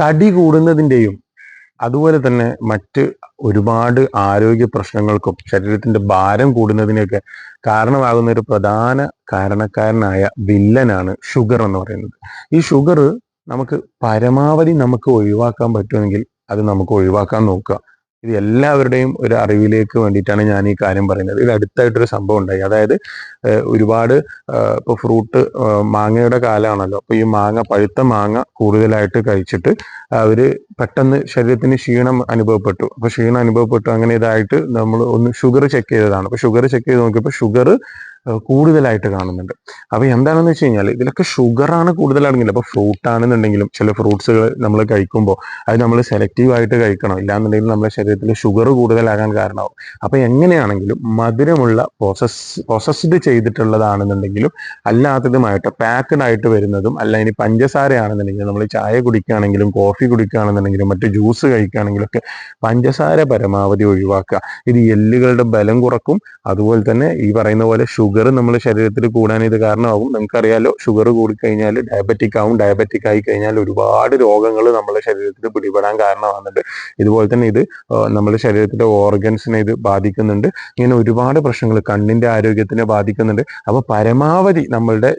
തടി കൂടുന്നതിൻ്റെയും അതുപോലെ തന്നെ മറ്റ് ഒരുപാട് ആരോഗ്യ പ്രശ്നങ്ങൾക്കും ശരീരത്തിന്റെ ഭാരം കൂടുന്നതിനൊക്കെ കാരണമാകുന്ന ഒരു പ്രധാന കാരണക്കാരനായ വില്ലനാണ് ഷുഗർ എന്ന് പറയുന്നത്. ഈ ഷുഗർ നമുക്ക് പരമാവധി നമുക്ക് ഒഴിവാക്കാൻ പറ്റുമെങ്കിൽ അത് നമുക്ക് ഒഴിവാക്കാൻ നോക്കുക. ഇത് എല്ലാവരുടെയും ഒരു അറിവിലേക്ക് വേണ്ടിയിട്ടാണ് ഞാൻ ഈ കാര്യം പറയുന്നത്. ഇത് അടുത്തായിട്ടൊരു സംഭവം ഉണ്ടായി. അതായത് ഒരുപാട് ഇപ്പോൾ ഫ്രൂട്ട് മാങ്ങയുടെ കാലമാണല്ലോ. അപ്പോൾ ഈ പഴുത്ത മാങ്ങ കൂടുതലായിട്ട് കഴിച്ചിട്ട് അവര് പെട്ടെന്ന് ശരീരത്തിന് ക്ഷീണം അനുഭവപ്പെട്ടു. അപ്പൊ ക്ഷീണം അനുഭവപ്പെട്ടു അങ്ങനെ ഇതായിട്ട് നമ്മൾ ഒന്ന് ഷുഗർ ചെക്ക് ചെയ്തതാണ്. അപ്പൊ ഷുഗർ ചെക്ക് ചെയ്ത് നോക്കിയപ്പോൾ ഷുഗർ കൂടുതലായിട്ട് കാണുന്നുണ്ട്. അപ്പൊ എന്താണെന്ന് വെച്ച് കഴിഞ്ഞാൽ ഇതിലൊക്കെ ഷുഗറാണ് കൂടുതലാണെങ്കിലും, അപ്പൊ ഫ്രൂട്ട് ആണെന്നുണ്ടെങ്കിലും ചില ഫ്രൂട്ട്സുകൾ നമ്മൾ കഴിക്കുമ്പോൾ അത് നമ്മൾ സെലക്റ്റീവ് ആയിട്ട് കഴിക്കണം. ഇല്ലാന്നുണ്ടെങ്കിൽ നമ്മുടെ ശരീരത്തിൽ ഷുഗർ കൂടുതലാകാൻ കാരണമാവും. അപ്പൊ എങ്ങനെയാണെങ്കിലും മധുരമുള്ള പ്രോസസ്ഡ് ചെയ്തിട്ടുള്ളതാണെന്നുണ്ടെങ്കിലും അല്ലാത്തതുമായിട്ട് പാക്കഡ് ആയിട്ട് വരുന്നതും അല്ല, ഇനി പഞ്ചസാരയാണെന്നുണ്ടെങ്കിലും നമ്മൾ ചായ കുടിക്കുകയാണെങ്കിലും കോഫി കുടിക്കുകയാണെന്നുണ്ടെങ്കിലും മറ്റു ജ്യൂസ് കഴിക്കുകയാണെങ്കിലും ഒക്കെ പഞ്ചസാര പരമാവധി ഒഴിവാക്കുക. ഇത് എല്ലുകളുടെ ബലം കുറക്കും. അതുപോലെ തന്നെ ഈ പറയുന്ന പോലെ ഷുഗർ നമ്മുടെ ശരീരത്തിൽ കൂടാൻ ഇത് കാരണമാകും. നമുക്കറിയാലോ, ഷുഗർ കൂടിക്കഴിഞ്ഞാൽ ഡയബറ്റിക് ആവും. ഡയബറ്റിക് ആയി കഴിഞ്ഞാൽ ഒരുപാട് രോഗങ്ങൾ നമ്മുടെ ശരീരത്തിൽ പിടിപെടാൻ കാരണമാകുന്നുണ്ട്. ഇതുപോലെ തന്നെ ഇത് നമ്മുടെ ശരീരത്തിലെ ഓർഗൻസിനെ ഇത് ബാധിക്കുന്നുണ്ട്. ഇങ്ങനെ ഒരുപാട് പ്രശ്നങ്ങൾ കണ്ണിന്റെ ആരോഗ്യത്തിനെ ബാധിക്കുന്നുണ്ട്. അപ്പൊ പരമാവധി നമ്മളുടെ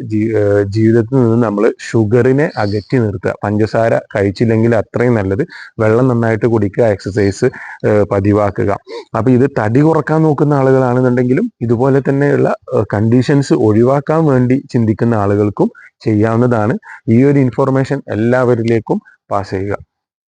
ജീവിതത്തിൽ നിന്ന് നമ്മൾ ഷുഗറിനെ അകറ്റി നിർത്തുക. പഞ്ചസാര കഴിച്ചില്ലെങ്കിൽ അത്രയും നല്ലത്. വെള്ളം നന്നായിട്ട് കുടിക്കുക, എക്സസൈസ് പതിവാക്കുക. അപ്പൊ ഇത് തടി കുറക്കാൻ നോക്കുന്ന ആളുകളാണെന്നുണ്ടെങ്കിലും ഇതുപോലെ തന്നെയുള്ള കണ്ടീഷൻസ് ഒഴിവാക്കാൻ വേണ്ടി ചിന്തിക്കുന്ന ആളുകൾക്കും ചെയ്യാവുന്നതാണ്. ഈ ഒരു ഇൻഫോർമേഷൻ എല്ലാവരിലേക്കും പാസ് ചെയ്യുക.